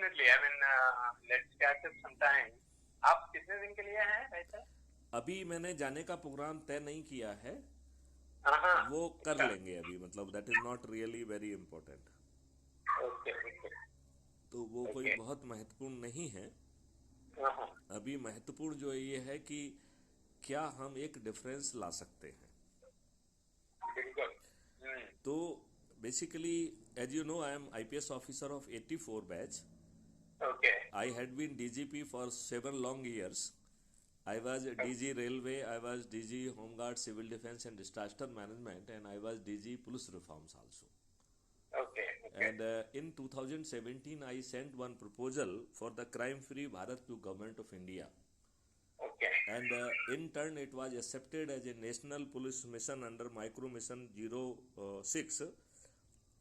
definitely. I mean, let's catch up sometime. आप कितने दिन के लिए हैं वैसे? अभी मैंने जाने का प्रोग्राम तय नहीं किया है। हाँ हाँ। वो कर अच्छा। लेंगे अभी, मतलब that is not really very important. Okay okay तो वो कोई ओके। बहुत महत्वपूर्ण नहीं है। हाँ हाँ। अभी महत्वपूर्ण जो ये है कि क्या हम एक डिफरेंस ला सकते हैं। बिल्कुल। तो basically, as you know, I am IPS officer of 84 batch. Okay I had been DGP for 7 long years. I was DG Railway, I was DG Home Guard, Civil Defense and Disaster Management, and I was DG Police Reforms also. Okay okay And in 2017, I sent one proposal for the crime-free Bharat to Government of India. Okay And in turn, it was accepted as a national police mission under Micro Mission 06.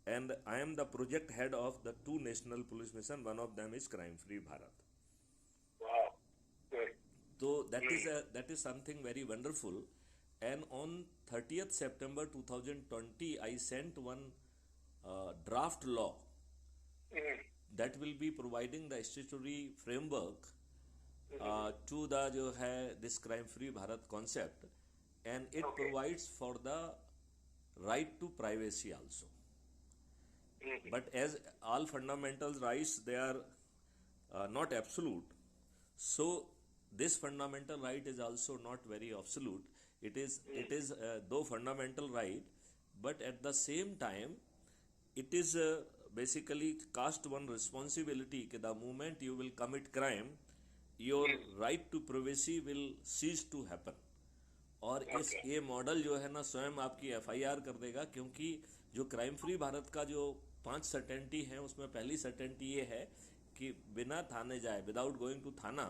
And I am the project head of the two national police mission. One of them is Crime-free Bharat. वाह good. So that is something very wonderful. And on 30th September 2020, I sent one draft law that will be providing the statutory framework to the जो है this crime free Bharat concept, and it okay provides for the right to privacy also. But as all fundamental rights, they are not absolute. So this fundamental right is also not very absolute. It is though fundamental right, but at the same time, it is basically cast one responsibility कि the moment you will commit crime, your right to privacy will cease to happen. और इस okay ये model जो है ना स्वयं आपकी FIR कर देगा, क्योंकि जो क्राइम फ्री भारत का जो 5 सर्टेनिटी है उसमें पहली सर्टेनिटी ये है कि बिना थाने जाए, विदाउट गोइंग टू थाना,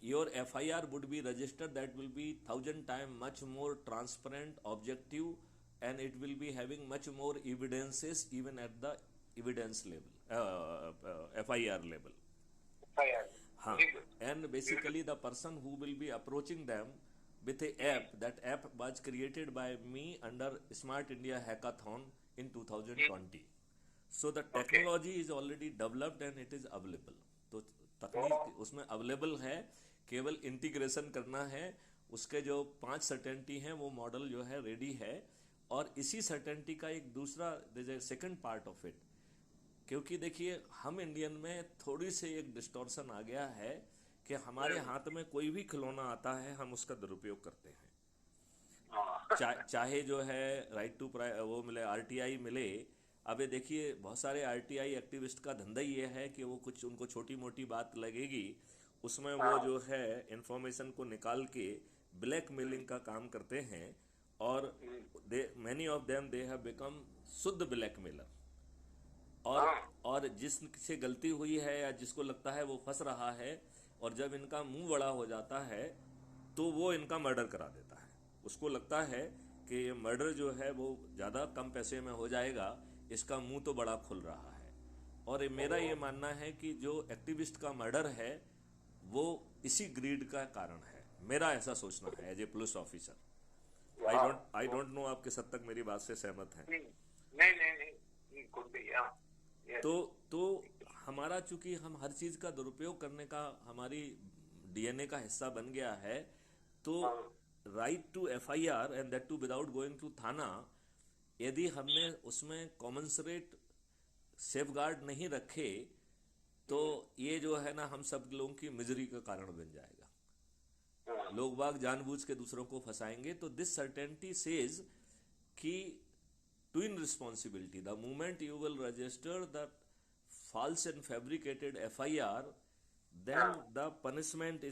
your FIR would be registered, that will be 1,000 times much more transparent, objective, and it will be having much more evidences even at the evidence level, FIR level. हाँ, very good. and basically the person who will be approaching them with a app, that app was created by me under Smart India Hackathon in 2020. So the okay technology is already developed and it is available. तो तकनीक उसमें available है, केवल integration करना है। उसके जो 5 certainty हैं वो मॉडल जो है रेडी है। और इसी सर्टेनिटी का एक दूसरा सेकंड पार्ट ऑफ इट, क्योंकि देखिए हम इंडियन में थोड़ी सी एक डिस्टॉर्शन आ गया है कि हमारे हाथ में कोई भी खिलौना आता है हम उसका दुरुपयोग करते हैं। चाहे जो है राइट टू वो मिले, आरटीआई मिले। अब ये देखिए बहुत सारे आरटीआई एक्टिविस्ट का धंधा ये है कि वो कुछ उनको छोटी मोटी बात लगेगी, उसमें वो जो है इंफॉर्मेशन को निकाल के ब्लैकमेलिंग का काम करते हैं। और they many of them they have become शुद्ध ब्लैकमेलर। और और जिससे गलती हुई है या जिसको लगता है वो फंस रहा है, और जब इनका मुंह बड़ा हो जाता है तो वो इनका मर्डर करा देता है। उसको लगता है कि ये मर्डर जो है वो ज़्यादा कम पैसे में हो जाएगा, इसका मुंह तो बड़ा खुल रहा है। और मेरा ये मानना है कि जो एक्टिविस्ट का मर्डर है वो इसी ग्रीड का कारण है। मेरा ऐसा सोचना है as a police officer. I don't know आप किस हद तक मेरी बात से सहमत हैं। नहीं नहीं नहीं, गुड बी यस। तो हमारा चूंकि हम हर चीज का दुरुपयोग करने का हमारी डीएनए का हिस्सा बन गया है, तो right to FIR and that too without going to thana, यदि हमने उसमें कॉमन्सरेट सेफगार्ड नहीं रखे तो ये जो है ना हम सब लोगों की मिजरी का कारण बन जाएगा। लोग बाग जानबूझ के दूसरों को फंसाएंगे। तो दिस सर्टेनिटी सेज कि twin responsibility, the moment you will register the false and fabricated FIR, then the punishment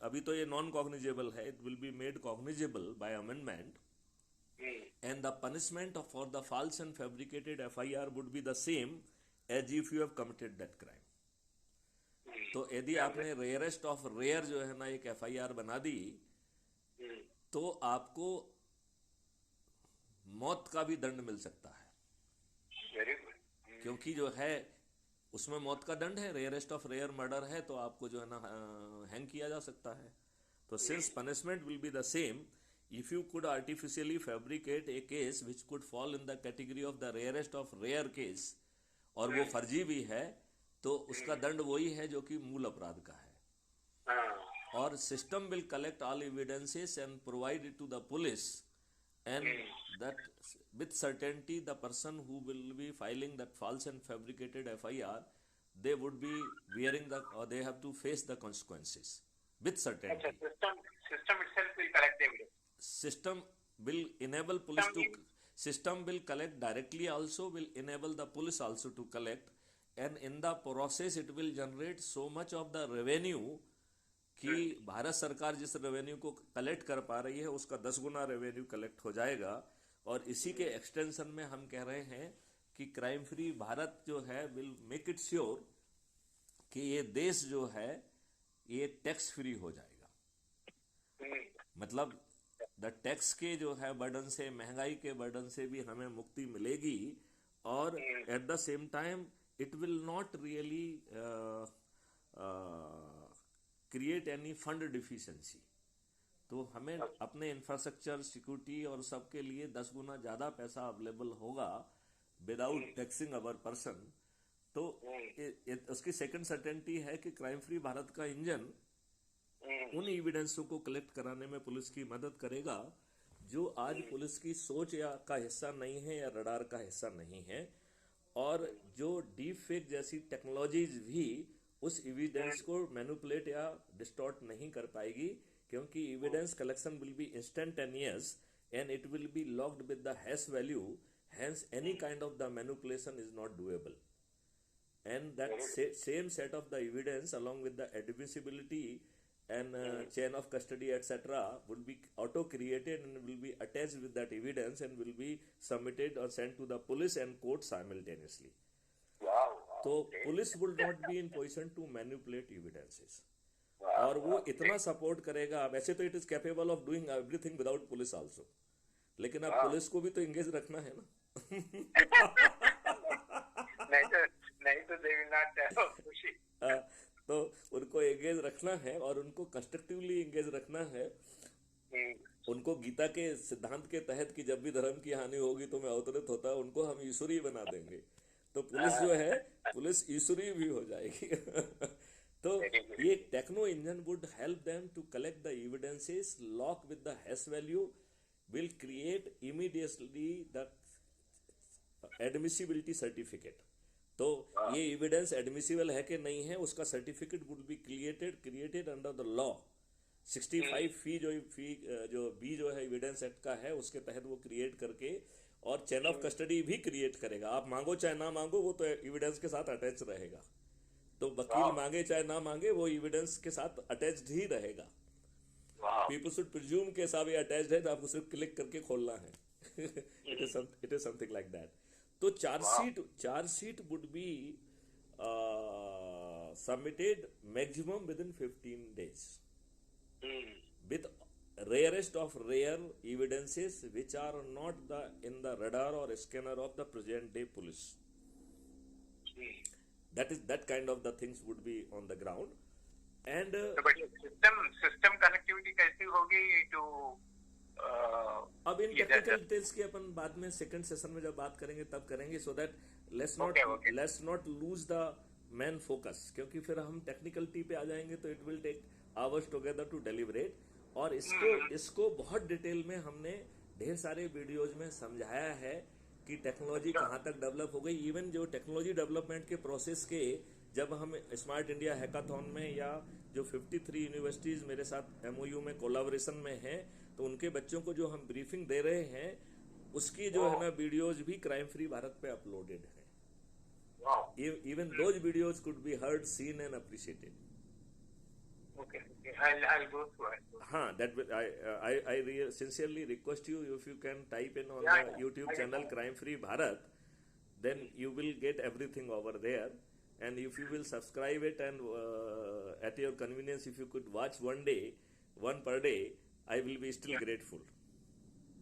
अभी तो ये non cognizable है, it will be made cognizable by amendment, and the punishment for the false and fabricated FIR would be the same as if you have committed that crime. तो यदि आपने rarest of rare जो है ना एक FIR बना दी, तो आपको मौत का भी दंड मिल सकता है। Very good. क्योंकि जो है उसमें मौत का दंड है, रेयरेस्ट ऑफ रेयर मर्डर है, तो आपको जो है ना हैंग किया जा सकता है। तो since punishment will be the same, if you could artificially fabricate a case which could fall in the category of the rarest of rare case, और वो फर्जी भी है, तो उसका दंड वही है जो कि मूल अपराध का है. हाँ. और system will collect all evidences and provide it to the police, and that with certainty the person who will be filing that false and fabricated FIR, they would be wearing the, or they have to face the consequences with अच्छा, certainty. system itself will collect the evidence. System will enable police to, system will collect directly, also will enable the police also to collect, and in the process it will generate so much of the revenue कि भारत सरकार जिस revenue को collect कर पा रही है उसका 10 गुना revenue collect हो जाएगा. और इसी के एक्सटेंशन में हम कह रहे हैं कि क्राइम फ्री भारत जो है विल मेक इट श्योर कि ये देश जो है ये टैक्स फ्री हो जाएगा. मतलब द टैक्स के जो है बर्डन से, महंगाई के बर्डन से भी हमें मुक्ति मिलेगी. और at the same time it will not really create any fund deficiency. तो हमें अपने इंफ्रास्ट्रक्चर, सिक्योरिटी और सबके लिए 10 गुना ज़्यादा पैसा अवेलेबल होगा विदाउट टैक्सिंग अवर पर्सन. तो उसकी सेकंड सर्टेनिटी है कि क्राइम फ्री भारत का इंजन उन एविडेंसों को कलेक्ट कराने में पुलिस की मदद करेगा जो आज पुलिस की सोच या का हिस्सा नहीं है या रडार का हिस्सा नहीं है. और जो डीप फेक जैसी टेक्नोलॉजीज भी उस एविडेंस को मैनिपुलेट या डिस्टॉर्ट नहीं कर पाएगी, क्योंकि evidence collection will be instantaneous and it will be locked with the hash value. Hence, any kind of the manipulation is not doable. And that same set of the evidence, along with the admissibility and chain of custody, etc., will be auto-created and will be attached with that evidence and will be submitted or sent to the police and court simultaneously. Wow. तो police will not be in position to manipulate evidences. और वो इतना support करेगा. वैसे तो it is capable of doing everything without police also, लेकिन अब police को भी तो एंगेज रखना है ना. नहीं तो they will not push it. तो उनको एंगेज रखना है और उनको कंस्ट्रक्टिवली एंगेज रखना है. उनको गीता के सिद्धांत के तहत कि जब भी धर्म की हानि होगी तो मैं अवतरित होता, उनको हम ईश्वरी बना देंगे. तो पुलिस जो है, पुलिस ईश्वरी भी हो जाएगी. तो ये techno engine would help them to collect the evidences, lock with the hash value, will create immediately the admissibility certificate. तो ये एविडेंस एडमिसिबल है कि नहीं है उसका certificate would be created under the law. 65 जो बी जो है एविडेंस एक्ट का है उसके तहत वो क्रिएट करके, और चेन ऑफ कस्टडी भी क्रिएट करेगा. आप मांगो चाहे ना मांगो वो तो एविडेंस के साथ अटैच रहेगा. तो वकील मांगे चाहे ना मांगे वो एविडेंस के साथ अटैच्ड ही रहेगा. People should presume के साथ ये अटैच्ड है तो आपको सिर्फ क्लिक करके खोलना है. It is something like that. तो chargesheet would be submitted maximum within 15 days with rarest of rare evidences which are not in the radar or scanner of the present day police. That kind of the things would be on the ground. And but system connectivity कैसी होगी to अब इन technical details की अपन बाद में second session में जब बात करेंगे तब करेंगे, so that let's not lose the main focus, क्योंकि फिर हम टेक्निकलिटी पे आ जाएंगे तो it will take hours together to deliberate. और इसको बहुत डिटेल में हमने ढेर सारे वीडियोज में समझाया है कि टेक्नोलॉजी कहाँ तक डेवलप हो गई. इवन जो टेक्नोलॉजी डेवलपमेंट के प्रोसेस के जब हम स्मार्ट इंडिया हैकाथॉन में, या जो 53 यूनिवर्सिटीज मेरे साथ MOU में कोलैबोरेशन में हैं, तो उनके बच्चों को जो हम ब्रीफिंग दे रहे हैं उसकी जो है ना वीडियोज भी क्राइम फ्री भारत पे अपलोडेड हैं. Even those videos could be heard, seen and appreciated. I'll go through it. हाँ, that will, I sincerely request you, if you can type in on the YouTube channel Crime Free Bharat, then you will get everything over there. And if you will subscribe it and at your convenience, if you could watch one per day, I will be still grateful.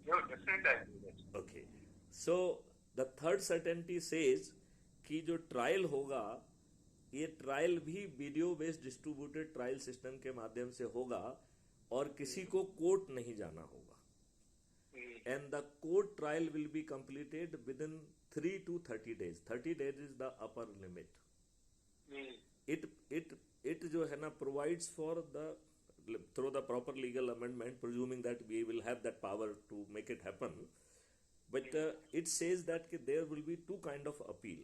No, definitely I'll do that. Okay. So the third certainty says कि जो trial होगा, ये trial भी video based distributed trial system के माध्यम से होगा और किसी को कोर्ट नहीं जाना होगा. And the court trial will be completed within 3 to 30 days. 30 days is the upper limit. it it it जो है ना provides for the through the proper legal amendment, presuming that we will have that power to make it happen, but it says that there will be two kind of appeal.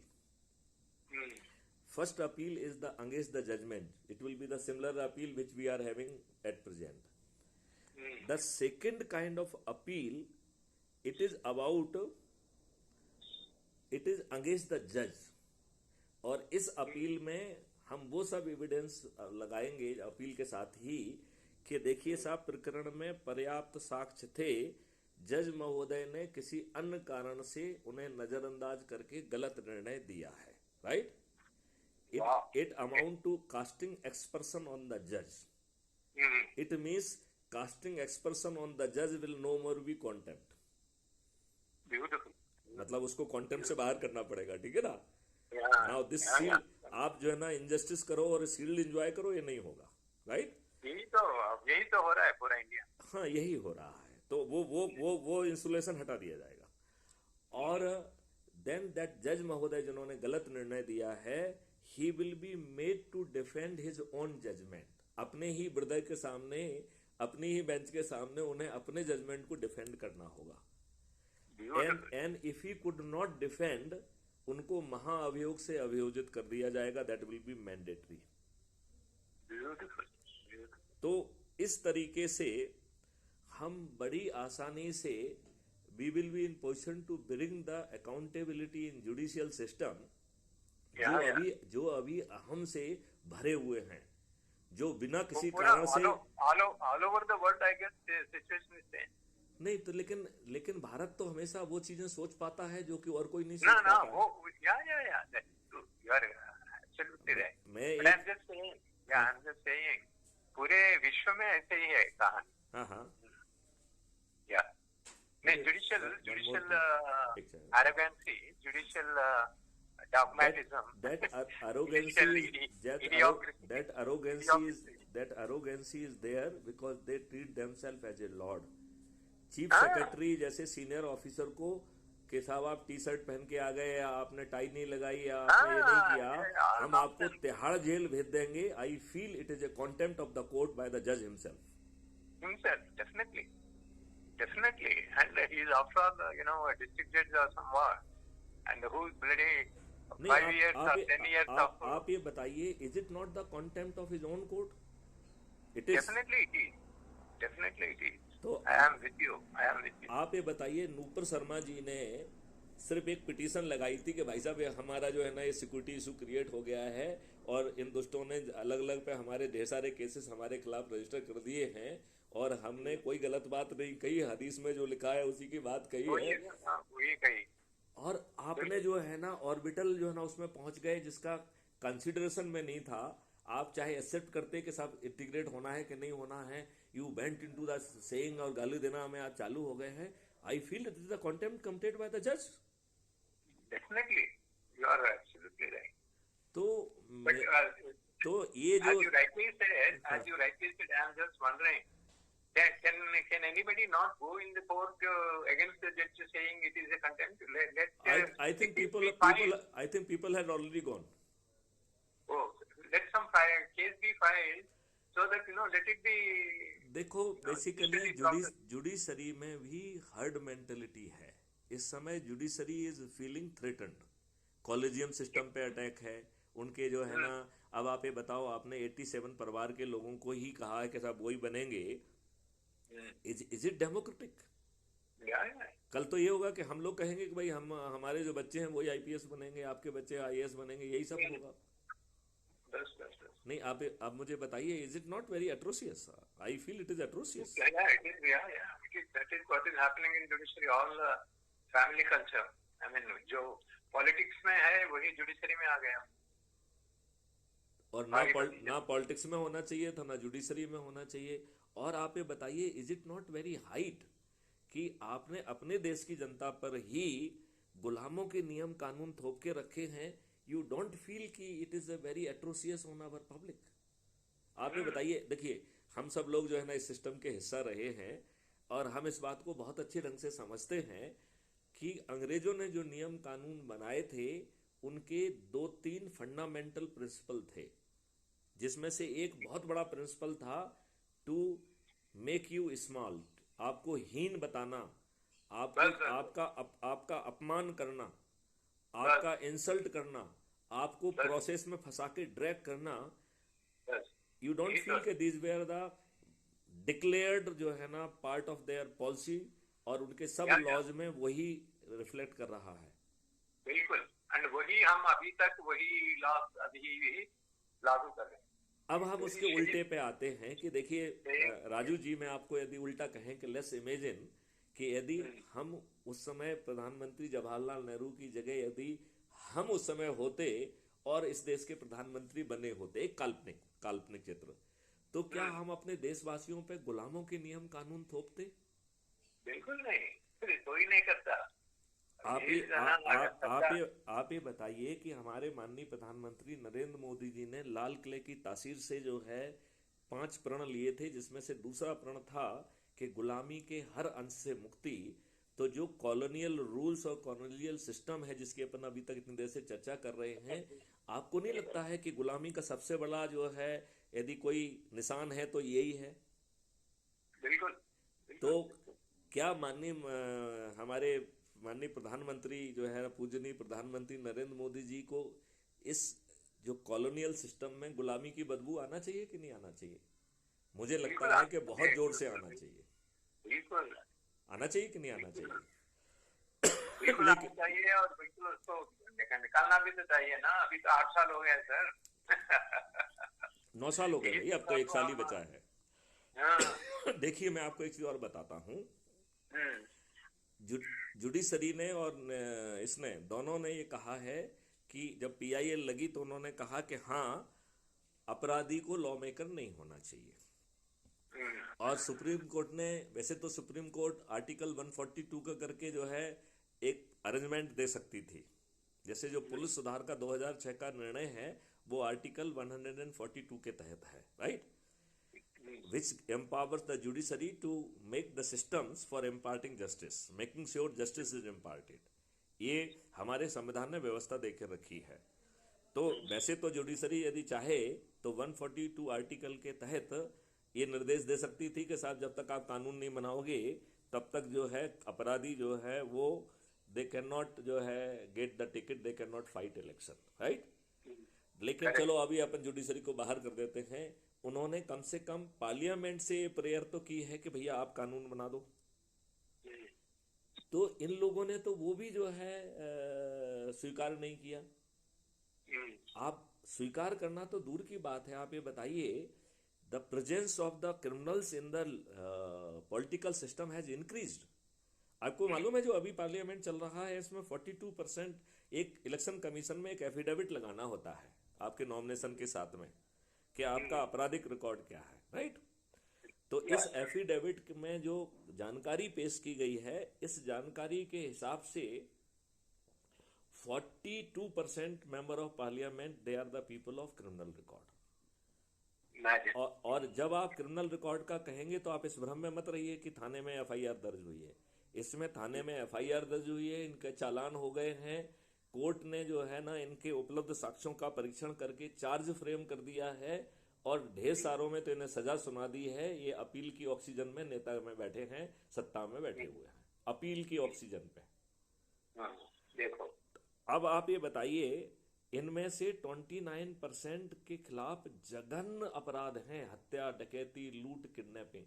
First appeal is the against the judgment. It will be the similar appeal which we are having at present. The second kind of appeal, it is against the judge. और इस appeal में हम वो सब evidence लगाएंगे appeal के साथ ही कि देखिए साहब प्रकरण में पर्याप्त साक्ष्य थे, जज महोदय ने किसी अन्य कारण से उन्हें नजरअंदाज करके गलत निर्णय दिया है. Right? It amount to casting aspersion on the judge. It means casting aspersion on the judge will no more be contempt. Beautiful. मतलब उसको contempt से बाहर करना पड़ेगा, ठीक है ना? Now this shield, आप जो है ना injustice करो और shield enjoy करो, ये नहीं होगा, right? यही तो हो रहा है पूरा इंडिया. हाँ, यही हो रहा है. तो वो इंसुलेशन हटा दिया जाएगा. और then that judge महोदय जिन्होंने गलत निर्णय दिया है, he will be made to defend his own judgment. अपने ही हृदय के सामने, अपनी ही बेंच के सामने उन्हें अपने जजमेंट को डिफेंड करना होगा. And if he could not defend, उनको महाअभियोग से अभियोजित कर दिया जाएगा. That will be mandatory. तो इस तरीके से हम बड़ी आसानी से we will be in position to bring the accountability in judicial system जो अभी अहम से भरे हुए हैं, जो बिना किसी कारण से all over the world I guess the situation is same. नहीं तो लेकिन भारत तो हमेशा वो चीजें सोच पाता है जो कि और कोई नहीं सोच पाता. वो you are absolutely right. I'm just saying पूरे विश्व में ऐसे ही है कहानी. हाँ. नहीं, judicial arrogancy, judicial dogmatism, that arrogancy is there because they treat themselves as a lord. Chief secretary जैसे सीनियर ऑफिसर को कि साहब आप टी शर्ट पहन के आ गए, या आपने टाई नहीं लगाई, या आपने ये नहीं किया, हम आपको तिहाड़ जेल भेज देंगे. आई feel it is A contempt of the court by the जज himself. Definitely, and he is after all, a district judge or somewhat, and who is bloody 5 years or 10 years of. आप ये बताइए, is it not the contempt of his own court? It is. Definitely it is. तो I am with you. आप ये बताइए, नूपुर शर्मा जी ने सिर्फ एक पिटीशन लगाई थी कि भाई साहब हमारा जो है ना ये सिक्योरिटी इशू क्रिएट हो गया है और इन दुष्टों ने अलग अलग पे हमारे ढेर सारे केसेस हमारे खिलाफ रजिस्टर कर दिए हैं और हमने कोई गलत बात नहीं कही, हदीस में जो लिखा है उसी की बात कही है. वही कही. और आपने जो है ना ऑर्बिटल जो है ना उसमें पहुंच गए जिसका कंसिडरेशन में नहीं था. आप चाहे एक्सेप्ट करते कि सब इंटीग्रेट होना है कि नहीं होना है, you went into the saying और गाली देना में आज चालू हो गए हैं. I feel it is the contempt committed by the जज. Definitely you are absolutely right. तो ये जो as you rightly said, I am just wondering, can anybody not go in the court against the judge saying it is a contempt? I think people have already gone. Oh, let some case be filed so that let it be. देखो basically judiciary में भी herd mentality है. इस समय judiciary is feeling threatened. Collegium system पे attack है उनके जो है ना. अब आप ये बताओ, आपने 87 परिवार के लोगों को ही कहा है कि साहब वही बनेंगे. Is it democratic? कल तो ये होगा कि हम लोग कहेंगे कि भाई हमारे जो बच्चे हैं वही आईपीएस बनेंगे, आपके बच्चे आईएएस बनेंगे, यही सब होगा. नहीं, आप मुझे बताइए, is it not very atrocious? I feel it is atrocious. That is what is happening in judiciary, all family culture. I mean, जो पॉलिटिक्स में है वही जुडिशरी में आ गया. और ना पॉलिटिक्स में होना चाहिए था, ना जुडिशरी में होना चाहिए. और आप ये बताइए, is it not very height कि आपने अपने देश की जनता पर ही गुलामों के नियम कानून थोप के रखे हैं. यू डोंट फील कि it is a very atrocious on our public? आप ये बताइए. देखिए, हम सब लोग जो है ना इस सिस्टम के हिस्सा रहे हैं और हम इस बात को बहुत अच्छे ढंग से समझते हैं कि अंग्रेजों ने जो नियम कानून बनाए थे उनके 2-3 फंडामेंटल प्रिंसिपल थे, जिसमें से एक बहुत बड़ा प्रिंसिपल था टू मेक यू स्मॉल, आपको हीन बताना, आपको बस बस आपका अपमान करना, बस आपका इंसल्ट करना, आपको बस प्रोसेस में फंसा के ड्रैग करना। बस यू डोंट यही तो फील के दीज वेयर द डिक्लेयर्ड जो है ना पार्ट ऑफ देयर पॉलिसी, और उनके सब या लॉज में वही रिफ्लेक्ट कर रहा है। बिल्कुल, एंड वही हम अभी तक वही लॉ अभी भी लागू कर रहे हैं। अब हम यदि उसके शरीर उल्टे पे आते हैं कि देखिए से राजू जी, मैं आपको यदि उल्टा कहें कि लेट्स इमेजिन कि यदि हम उस समय प्रधानमंत्री जवाहरलाल नेहरू की जगह यदि हम उस समय होते और इस देश के प्रधानमंत्री बने होते, एक काल्पनिक काल्पनिक चित्र, तो क्या हम अपने देशवासियों पे गुलामों के नियम कानून थोपते? बिल्कुल नहीं, फिर कोई नहीं करता। आप ये ये जना अगर सत्ता आप ये बताइए कि हमारे माननीय प्रधानमंत्री नरेंद्र मोदी जी ने लाल किले की तासीर से जो है 5 प्रण लिए थे, जिसमें से दूसरा प्रण था कि गुलामी के हर अंश से मुक्ति। तो जो कॉलोनियल रूल्स और कॉलोनियल सिस्टम है जिसकी अपन अभी तक इतनी देर से चर्चा कर रहे हैं, आपको नहीं लगता है कि गुलामी का सबसे बड़ा जो है यदि कोई निशान है तो यही है? बिल्कुल तो बिल्कुल क्या हमारे माननीय प्रधानमंत्री जो है पूजनीय प्रधानमंत्री नरेंद्र मोदी जी को इस जो कॉलोनियल सिस्टम में गुलामी की बदबू आना चाहिए कि नहीं आना चाहिए? मुझे बिल्कुल लगता है कि बहुत जोर से आना चाहिए। बिल्कुल आना चाहिए कि नहीं आना चाहिए? बिल्कुल आना लेकिन चाहिए, और बिल्कुल उसको निकालना भी तो चाहिए ना। अभी तो 8 साल हो गए सर। 9 साल हो गए इस भाई, अब तो साल 1 को साल ही हम बचा है। हाँ देखिए मैं आपको एक चीज और बताता हूँ। हम्म, जुडिशरी ने और इसने दोनों ने ये कहा है कि जब पीआईएल लगी तो उन्होंने कहा कि हाँ, अपराधी को लॉ मेकर नहीं होना चाहिए। हम्म, और सुप्रीम कोर्ट ने, वैसे तो सुप्रीम कोर्ट आर्टिकल 142 का करके जो है एक अरेंजमेंट दे सकती थी, जैसे जो पुलिस सुधार का 2006 का निर्णय है वो आर्टिकल 142 के तहत है, right, which empowers the judiciary to make the systems for imparting justice, making sure justice is imparted। ये हमारे संविधान ने व्यवस्था देकर रखी है। तो वैसे तो जुडिशरी यदि चाहे तो 142 आर्टिकल के तहत ये निर्देश दे सकती थी कि साहब जब तक आप कानून नहीं बनाओगे तब तक जो है अपराधी जो है वो दे कैन नॉट जो है get the ticket, they can not fight election, right. लेकिन करेक्ट चलो अभी अपन जुडिशरी को बाहर कर देते हैं। उन्होंने कम से कम पार्लियामेंट से प्रेयर तो की है कि भैया आप कानून बना दो। तो इन लोगों ने तो वो भी जो है स्वीकार नहीं किया। आप स्वीकार करना तो दूर की बात है, आप ये बताइए the presence of the criminals in the political system has increased. आपको मालूम है जो अभी पार्लियामेंट चल रहा है इसमें 42% एक इलेक्शन कमीशन में एक एफिडेविट लगाना होता है आपके नॉमिनेशन के साथ में कि आपका आपराधिक रिकॉर्ड क्या है, राइट। तो इस एफिडेविट में जो जानकारी पेश की गई है, इस जानकारी के हिसाब से 42% member of parliament they are the people of criminal record. और जब आप क्रिमिनल रिकॉर्ड का कहेंगे तो आप इस भ्रम में मत रहिए कि थाने में एफआईआर दर्ज हुई है। इसमें थाने में एफआईआर दर्ज हुई है, इनके चालान हो गए हैं, कोर्ट ने जो है ना इनके उपलब्ध साक्ष्यों का परीक्षण करके चार्ज फ्रेम कर दिया है, और ढेर सारों में तो इन्हें सजा सुना दी है। ये अपील की ऑक्सीजन में नेता में बैठे हैं, सत्ता में बैठे हुए हैं, अपील की ऑक्सीजन पे। देखो अब आप ये बताइए इनमें से 29% के खिलाफ जघन्य अपराध हैं, हत्या, डकैती, लूट, किडनैपिंग।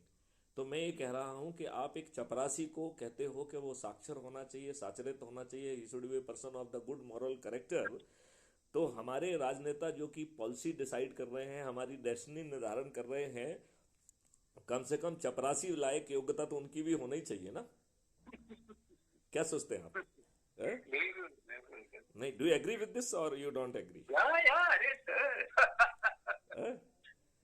तो मैं ये कह रहा हूं कि आप एक चपरासी को कहते हो कि वो साक्षर होना चाहिए, साचरित होना चाहिए, he should be person of the good moral character. तो हमारे राजनेता जो कि पॉलिसी डिसाइड कर रहे हैं, हमारी डेस्टिनी निर्धारण कर रहे हैं, कम से कम चपरासी लायक योग्यता तो उनकी भी होनी चाहिए ना। क्या सोचते हैं आप? बिल्कुल नहीं, do you agree with this और यू डोंट एग्री? अरे सर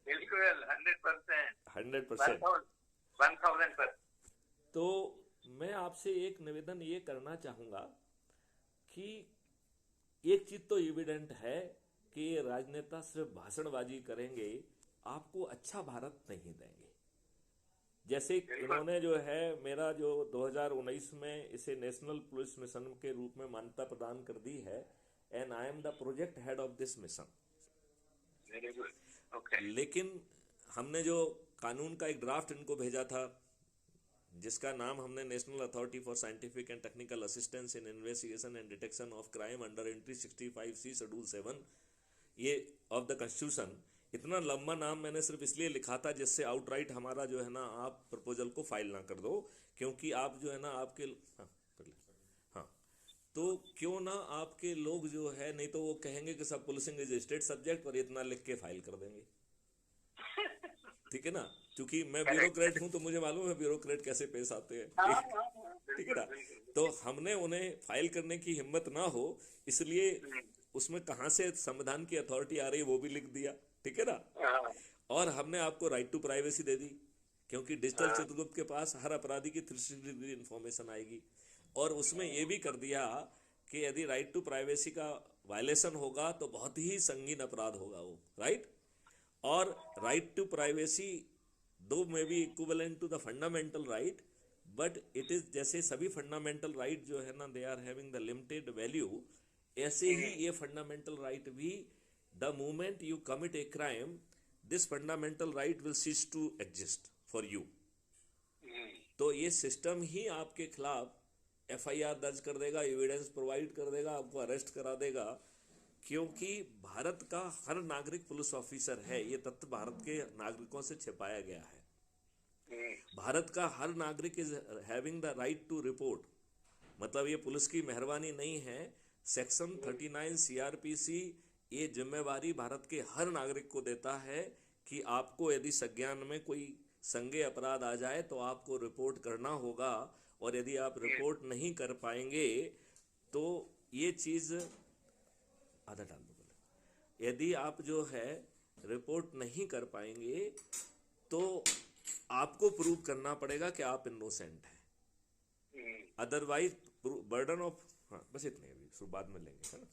बिल्कुल 100%, 100%। 1000%। तो मैं आपसे एक निवेदन ये करना चाहूंगा कि एक चीज तो एविडेंट है कि ये राजनेता सिर्फ भाषणबाजी करेंगे, आपको अच्छा भारत नहीं देंगे। जैसे इन्होंने जो है मेरा जो 2019 में इसे नेशनल पुलिस मिशन के रूप में मान्यता प्रदान कर दी है, and I am the project head of this mission. Very good. Okay. लेकिन हमने जो कानून का एक ड्राफ्ट इनको भेजा था, जिसका नाम हमने national authority for scientific and technical assistance in investigation and detection of crime under entry 65C schedule 7 ये ऑफ द कॉन्स्टिट्यूशन, इतना लंबा नाम मैंने सिर्फ इसलिए लिखा था जिससे आउटराइट हमारा जो है ना आप प्रपोजल को फाइल ना कर दो, क्योंकि आप जो है ना आपके हाँ तो क्यों ना आपके लोग जो है, नहीं तो वो कहेंगे कि सब पुलिसिंग इज स्टेट सब्जेक्ट और इतना लिख के फाइल कर देंगे, ठीक है ना, क्योंकि मैं ब्यूरोक्रेट हूं तो मुझे मालूम है ब्यूरोक्रेट कैसे पेश आते हैं, ठीक है ना। तो हमने उन्हें फाइल करने की हिम्मत ना हो, इसलिए उसमें कहाँ से संविधान की अथॉरिटी आ रही है वो भी लिख दिया, ठीक है ना। और हमने आपको राइट टू प्राइवेसी दे दी, क्योंकि डिजिटल चित्रगुप्त के पास हर अपराधी की 360 डिग्री इन्फॉर्मेशन आएगी, और उसमें ये भी कर दिया कि यदि राइट टू प्राइवेसी का वायलेशन होगा तो बहुत ही संगीन अपराध होगा वो, राइट। और राइट टू प्राइवेसी दो में भी equivalent to the fundamental right, but it is जैसे सभी फंडामेंटल राइट जो है ना they are having the limited value, ऐसे ही ये फंडामेंटल राइट भी, the moment you commit a crime this fundamental right will cease to exist for you. तो ये सिस्टम ही आपके खिलाफ FIR दर्ज कर देगा, एविडेंस प्रोवाइड कर देगा, आपको अरेस्ट करा देगा, क्योंकि भारत का हर नागरिक पुलिस ऑफिसर है, ये तथ्य भारत के नागरिकों से छिपाया गया है। भारत का हर नागरिक is having the right to report, मतलब ये पुलिस की मेहरबानी नहीं है, सेक्शन 39 CRPC ये जिम्मेवारी भारत के हर नागरिक को देता है कि आपको यदि संज्ञान में कोई संज्ञेय अपराध आ जाए तो आपको रिपोर्ट करना होगा, और यदि आप रिपोर्ट नहीं कर पाएंगे तो ये चीज आधा डाल दो, यदि आप जो है रिपोर्ट नहीं कर पाएंगे तो आपको प्रूव करना पड़ेगा कि आप इनोसेंट हैं, अदरवाइज बर्डन ऑफ, हाँ बस इतने अभी बाद में लेंगे, है ना।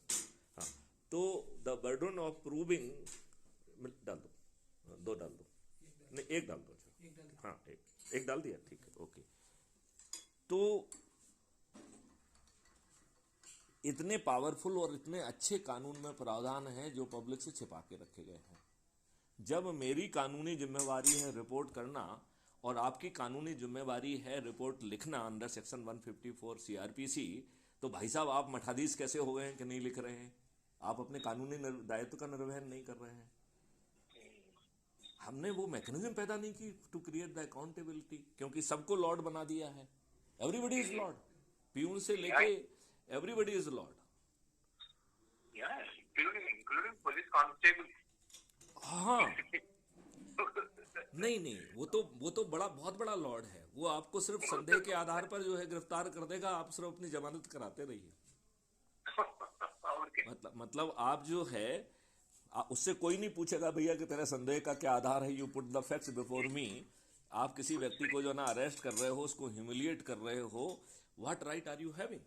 हाँ तो द बर्डन ऑफ प्रूविंग, डाल दो, दो डाल दो, नहीं एक डाल दो, हाँ एक डाल दिया, ठीक है, ओके। तो इतने पावरफुल और इतने अच्छे कानून में प्रावधान है जो पब्लिक से छिपा के रखे गए हैं। जब मेरी कानूनी जिम्मेवारी है रिपोर्ट करना और आपकी कानूनी जिम्मेवारी है रिपोर्ट लिखना अंडर सेक्शन 154 CRPC, तो भाई साहब आप मठाधीश कैसे हो गए हैं कि नहीं लिख रहे हैं? आप अपने कानूनी दायित्व का निर्वहन नहीं कर रहे हैं। हमने वो मैकेनिज्म पैदा नहीं की टू क्रिएट द अकाउंटेबिलिटी, क्योंकि सबको लॉर्ड बना दिया है। एवरीबडी इज लॉर्ड, प्यून से लेके everybody is Lord, including police constable. हाँ नहीं वो तो बहुत बड़ा लॉर्ड है, वो आपको सिर्फ संदेह के आधार पर जो है गिरफ्तार कर देगा, आप सिर्फ अपनी जमानत कराते रहिए। मतलब आप जो है उससे कोई नहीं पूछेगा भैया कि तेरा संदेह का क्या आधार है, you put the facts before me. आप किसी व्यक्ति को जो ना अरेस्ट कर रहे हो, उसको ह्यूमिलिएट कर रहे हो, what right are you having?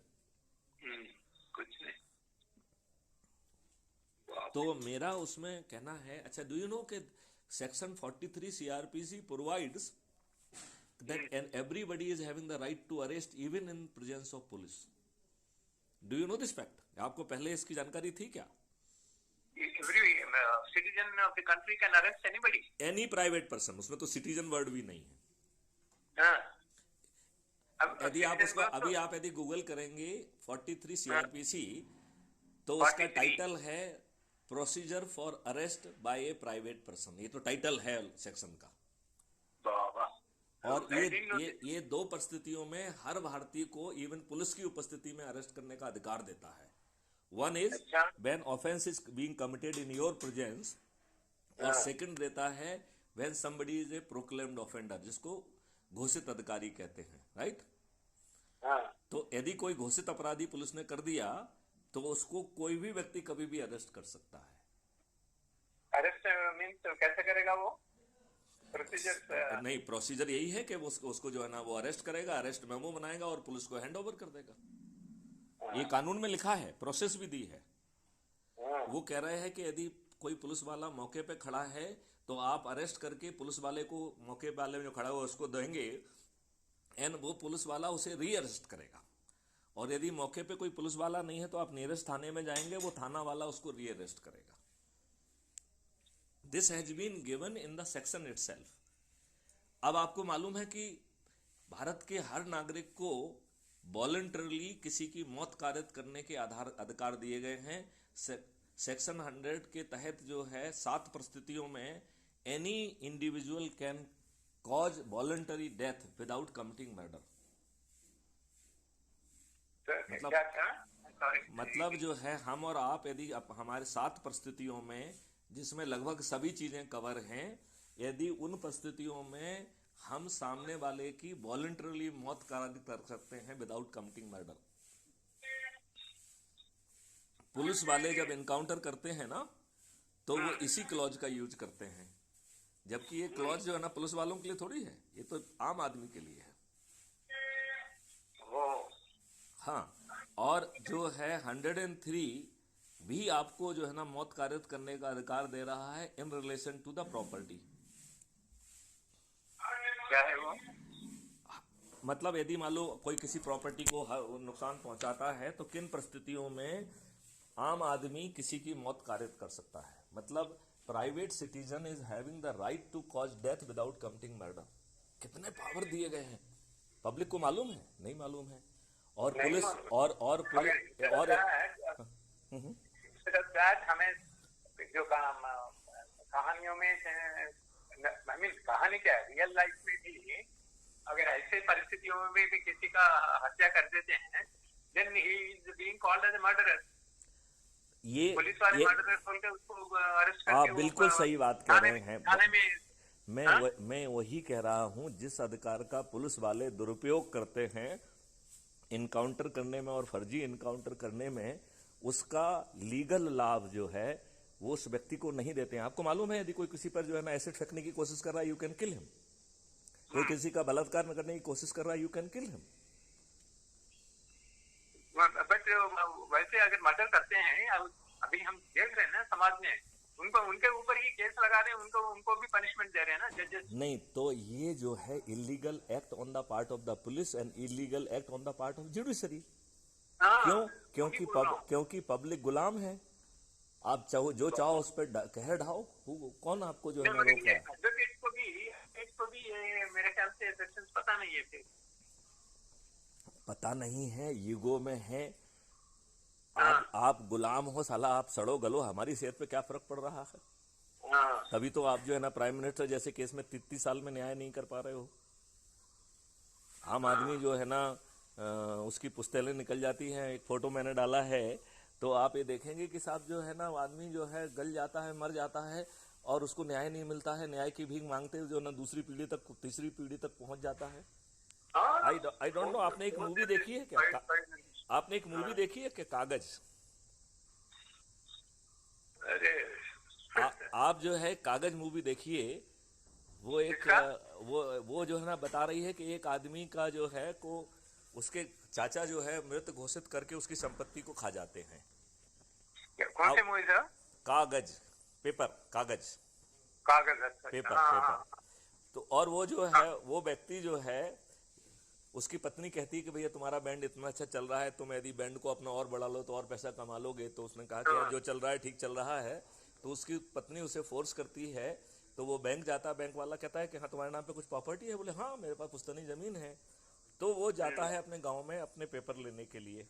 कुछ नहीं। तो मेरा उसमें कहना है, अच्छा डू यू नो कि section 43 CRPC provides that and everybody is having the right to arrest even in presence of police. Do you know this fact? आपको पहले इसकी जानकारी थी क्या? Every citizen of the country can arrest anybody. Any private person, उसमें तो citizen word भी नहीं है। यदि आप उसको अभी आप यदि गूगल करेंगे 43 CRPC तो उसका टाइटल है procedure for arrest by a private person. ये तो टाइटल है सेक्शन का। और ये दो परिस्थितियों में हर भारतीय को इवन पुलिस की उपस्थिति में अरेस्ट करने का अधिकार देता है। One is when offense is being committed in your presence, और सेकंड देता है when somebody is a proclaimed offender, जिसको घोषित अधिकारी कहते हैं, राइट? तो यदि कोई घोषित अपराधी पुलिस ने कर दिया तो उसको कोई भी व्यक्ति कभी भी अरेस्ट कर सकता है। अरेस्ट मींस कैसे करेगा वो? प्रोसीजर नहीं, प्रोसीजर यही है कि वो उसको जो है ना वो अरेस्ट करेगा, अरेस्ट मेमो बनाएगा और पुलिस को हैंड ओवर कर देगा। ये कानून में लिखा है, प्रोसेस भी दी है। वो कह रहे हैं कि यदि कोई पुलिस वाला मौके पे खड़ा है तो आप अरेस्ट करके पुलिस वाले को, मौके वाले में जो खड़ा हुआ उसको देंगे, एंड वो पुलिस वाला उसे री अरेस्ट करेगा। और यदि मौके पे कोई पुलिस वाला नहीं है तो आप नियरेस्ट थाने में जाएंगे, वो थाना वाला उसको रीअरेस्ट करेगा। This has been given in the section itself. अब आपको मालूम है कि भारत के हर नागरिक को वॉलंटरली किसी की मौत कारित करने के अधिकार दिए गए हैं। सेक्शन 100 के तहत जो है 7 परिस्थितियों में any individual can cause voluntary death without committing murder. मतलब जो है हम और आप यदि हमारे 7 परिस्थितियों में, जिसमें लगभग सभी चीजें कवर हैं, यदि उन परिस्थितियों में हम सामने वाले की वॉलंटरली मौत कारित कर सकते हैं विदाउट कमिटिंग मर्डर। पुलिस वाले जब एनकाउंटर करते हैं ना तो वो इसी क्लॉज का यूज करते हैं, जबकि ये क्लॉज जो है ना पुलिस वालों के लिए थोड़ी है, ये तो आम आदमी के लिए है। हाँ, और जो है 103 भी आपको जो है ना मौत कारित करने का अधिकार दे रहा है in relation to the property. क्या है वो? मतलब यदि मान लो कोई किसी प्रॉपर्टी को नुकसान पहुंचाता है तो किन परिस्थितियों में आम आदमी किसी की मौत कारित कर सकता है। मतलब private citizen is having the right to cause death without committing murder. कितने पावर दिए गए हैं, पब्लिक को मालूम है? नहीं मालूम है। और पुलिस और पुलिस और हमें जो कहानियों में, आई मीन कहानी क्या है, रियल लाइफ में भी अगर ऐसे परिस्थितियों में भी किसी का हत्या कर देते हैं, then he is being called as a murderer. ये पुलिस वाले मर्डरर बोल के उसको अरेस्ट करके आप बिल्कुल सही बात कह रहे हैं। थाने में मैं वही कह रहा हूं, जिस अधिकार का पुलिस वाले दुरुपयोग करते हैं इनकाउंटर करने में और फर्जी इनकाउंटर करने में, उसका लीगल लाभ जो है वो उस व्यक्ति को नहीं देते हैं। आपको मालूम है यदि कोई किसी पर जो है ना एसिड फेंकने की कोशिश कर रहा है, यू कैन किल हिम। कोई किसी का बलात्कार करने की कोशिश कर रहा है, you can kill him. But वैसे अगर मर्डर करते हैं, अभी हम देख रहे हैं ना समाज में, उनके ऊपर ही केस लगा रहे हैं, उनको भी पनिशमेंट दे रहे हैं ना जजेस। नहीं, तो ये जो है illegal act on the part of the police and illegal act on the part of judiciary. क्यों? क्योंकि पब्लिक गुलाम है। आप चाहो जो चाहो उस पर कहर ढाओ, कौन आपको जो है ना रोक रहा है? एडवोकेट को भी मेरे ख्याल से सेक्शंस पता नहीं है, फिर पता नहीं है, ईगो में है। आप गुलाम हो, साला आप सड़ो गलो, हमारी सेहत पे क्या फर्क पड़ रहा है? तभी तो आप जो है ना प्राइम मिनिस्टर जैसे केस में 33 साल में न्याय नहीं कर पा रहे हो। आम आदमी जो है ना उसकी पुस्तैलें निकल जाती हैं। एक फोटो मैंने डाला है, तो आप ये देखेंगे कि साहब जो है ना आदमी जो है गल जाता है, मर जाता है और उसको न्याय नहीं मिलता है। न्याय की भीख मांगते हुए जो ना दूसरी पीढ़ी तक, तीसरी पीढ़ी तक पहुंच जाता है। आई डोंट नो, आपने एक मूवी देखी है क्या? आपने एक मूवी देखी है क्या, कागज? आप जो है कागज मूवी देखिए। वो एक वो जो है ना बता रही है कि एक आदमी का जो है को उसके चाचा जो है मृत घोषित करके उसकी संपत्ति को खा जाते हैं। कौन से मूवी था? कागज, पेपर, कागज पेपर। तो और वो जो है वो व्यक्ति जो है, उसकी पत्नी कहती है कि भैया तुम्हारा बैंड इतना अच्छा चल रहा है, तुम यदि बैंड को अपना और बढ़ा लो तो और पैसा कमा लोगे। तो उसने कहा कि यार जो चल रहा है ठीक चल रहा है। तो उसकी पत्नी उसे फोर्स करती है, तो वो बैंक जाता है। बैंक वाला कहता है कि हाँ तुम्हारे नाम पे कुछ प्रॉपर्टी है? बोले हाँ मेरे पास पुश्तैनी जमीन है। तो वो जाता है अपने गांव में अपने पेपर लेने के लिए,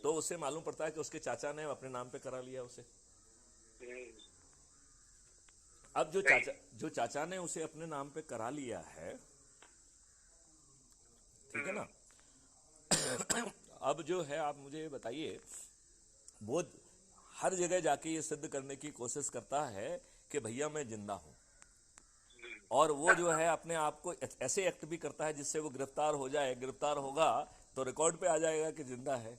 तो उससे मालूम पड़ता है कि उसके चाचा ने अपने नाम पे करा लिया उसे। अब जो चाचा ने उसे अपने नाम पे करा लिया है, ठीक है ना, अब जो है आप मुझे बताइए, वो हर जगह जाके ये सिद्ध करने की कोशिश करता है कि भैया मैं जिंदा हूं। और वो जो है अपने आप को ऐसे एक्ट भी करता है जिससे वो गिरफ्तार हो जाए। गिरफ्तार होगा तो रिकॉर्ड पे आ जाएगा कि जिंदा है,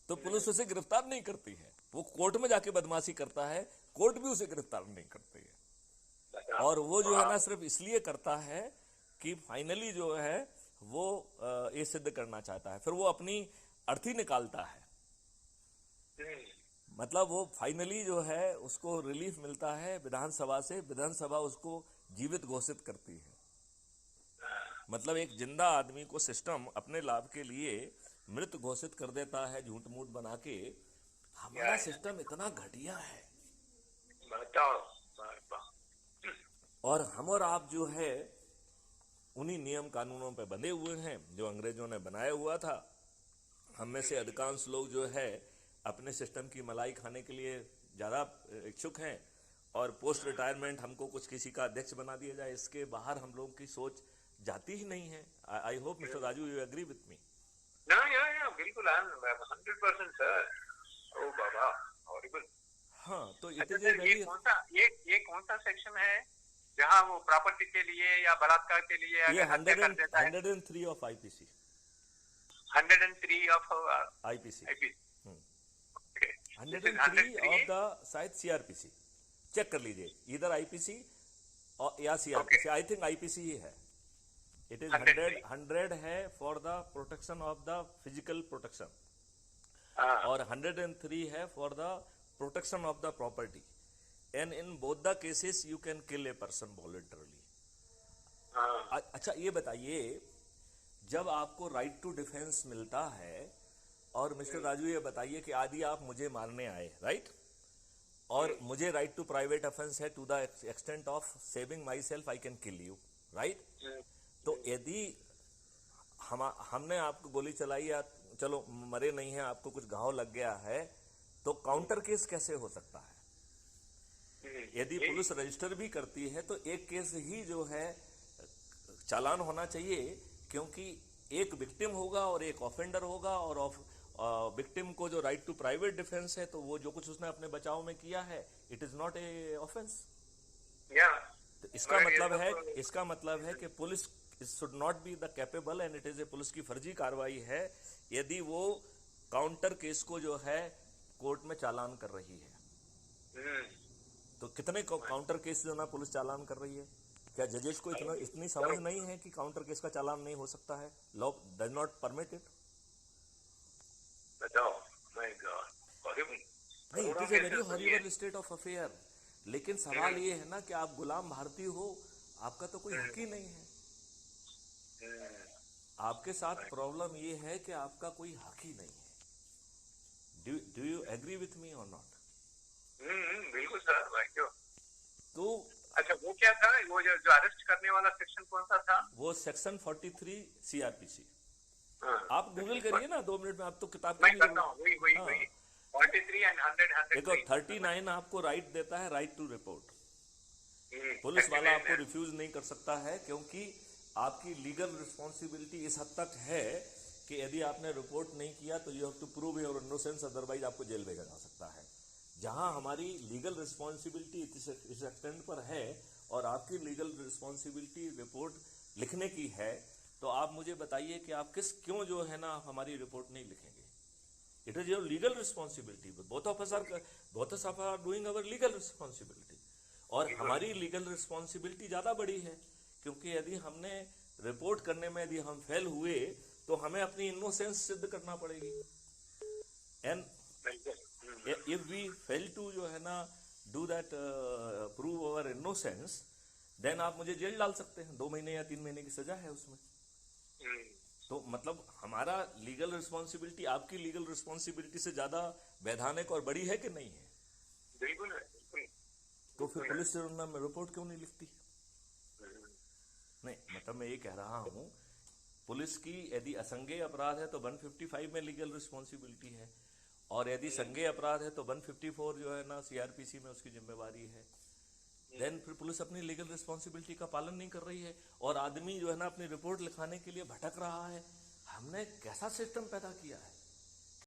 तो पुलिस उसे गिरफ्तार नहीं करती है। वो कोर्ट में जाके बदमाशी करता है, कोर्ट भी उसे गिरफ्तार नहीं करती है। और वो जो है ना सिर्फ इसलिए करता है कि फाइनली जो है वो ये सिद्ध करना चाहता है। फिर वो अपनी अर्थी निकालता है, मतलब वो फाइनली जो है उसको रिलीफ मिलता है विधानसभा से। विधानसभा उसको जीवित घोषित करती है। मतलब एक जिंदा आदमी को सिस्टम अपने लाभ के लिए मृत घोषित कर देता है झूठ मूठ बना के। हमारा सिस्टम इतना घटिया है, बताओ। बताओ। और हम और आप जो है उन्हीं नियम कानूनों पे बंधे हुए हैं जो अंग्रेजों ने बनाया हुआ था। हम में से अधिकांश लोग जो है अपने सिस्टम की मलाई खाने के लिए ज़्यादा इच्छुक हैं, और पोस्ट रिटायरमेंट हमको कुछ किसी का अध्यक्ष बना दिया जाए, इसके बाहर हम लोगों की सोच जाती ही नहीं है। I hope mister Raju you agree with me. ना या बिल्कुल, आई एम 100% सर। ओ बाबा, हॉरिबल। हाँ, तो इट अच्छा इज सर, वेरी। ये कौन सा सेक्शन है जहाँ वो प्रॉपर्टी के लिए या बलात्कार के लिए ये अगर हत्या कर देता है? 103 of IPC. 103 of IPC. IP. 103 of the शायद सीआरपीसी। चेक कर लीजिए, इधर आईपीसी और या सीआरपीसी। आई थिंक आईपीसी ही है। इट इज 100 है for the protection of the physical protection, और 103 है for the protection of the property. And in both the cases you can kill a person voluntarily. अच्छा ये बताइए, जब आपको राइट टू डिफेंस मिलता है, और मिस्टर राजू ये बताइए कि आदि आप मुझे मारने आए, राइट, और मुझे राइट टू प्राइवेट ऑफेंस है to the extent of saving myself, I can kill you, right. तो यदि हमने आपको गोली चलाई या चलो मरे नहीं है, आपको कुछ घाव लग गया है, तो काउंटर केस कैसे हो सकता है? यदि पुलिस रजिस्टर भी करती है तो एक केस ही जो है चालान होना चाहिए, क्योंकि एक विक्टिम होगा और एक ऑफेंडर होगा, और विक्टिम को जो राइट टू प्राइवेट डिफेंस है, तो वो जो कुछ उसने अपने बचाव में किया है, it is not a offence. तो इसका मतलब है कि police should not be the capable, and it is A police की फर्जी कार्रवाई है यदि वो काउंटर केस को जो है कोर्ट में चालान कर रही है। तो कितने काउंटर केस जो ना पुलिस चालान कर रही है? क्या जजेस को इतनी समझ नहीं है कि काउंटर केस का चालान नहीं हो सकता है? Law does not permit it. नहीं, it is a very horrible state of affair. लेकिन सवाल ये है ना कि आप गुलाम भारतीय हो, आपका तो कोई हक ही नहीं है। आपके साथ प्रॉब्लम ये है कि आपका कोई हक ही नहीं है। Do you agree with me और नॉट? बिल्कुल सर, भाई क्यों। तो अच्छा, वो क्या था, वो जो अरेस्ट करने वाला सेक्शन कौन सा था? वो सेक्शन 43 सीआरपीसी। आप गूगल करिए ना 2 मिनट में, आप तो किताब मैं करता हूँ, वही 43 एंड 100 देखो 39 आपको राइट देता है, राइट टू रिपोर्ट। पुलिस वाला आपको रिफ्यूज नहीं कर सकता है, क्योंकि आपकी लीगल रिस्पॉन्सिबिलिटी इस हद तक है कि यदि आपने रिपोर्ट नहीं किया तो you have to prove your innocence, otherwise आपको जेल भेजा जा सकता है। जहां हमारी लीगल रिस्पॉन्सिबिलिटी इस एक्सटेंड पर है और आपकी लीगल रिस्पॉन्सिबिलिटी रिपोर्ट लिखने की है, तो आप मुझे बताइए कि आप क्यों जो है ना हमारी रिपोर्ट नहीं लिखेंगे? It is your legal responsibility. Both of us are doing our legal responsibility, और हमारी लीगल रिस्पॉन्सिबिलिटी ज्यादा बड़ी है, क्योंकि यदि हमने रिपोर्ट करने में यदि हम फेल हुए तो हमें अपनी इनोसेंस सिद्ध करना पड़ेगी। And if we fail to जो है ना do that prove our innocence, then आप मुझे जेल डाल सकते हैं, 2 महीने या 3 महीने की सजा है उसमें। तो मतलब हमारा लीगल रिस्पॉन्सिबिलिटी आपकी लीगल रिस्पॉन्सिबिलिटी से ज्यादा वैधानिक और बड़ी है कि नहीं है? बिल्कुल है, बिल्कुल। तो फिर पुलिस में रिपोर्ट क्यों नहीं लिखती? नहीं, मतलब मैं ये कह रहा हूं, पुलिस की यदि असंज्ञेय अपराध है तो 155 में लीगल रिस्पॉन्सिबिलिटी है, और यदि संज्ञेय अपराध है तो 154 जो है ना सीआरपीसी में उसकी जिम्मेवारी है। देन फिर पुलिस अपनी लीगल रिस्पॉन्सिबिलिटी का पालन नहीं कर रही है, और आदमी जो है ना अपनी रिपोर्ट लिखाने के लिए भटक रहा है। हमने कैसा सिस्टम पैदा किया है?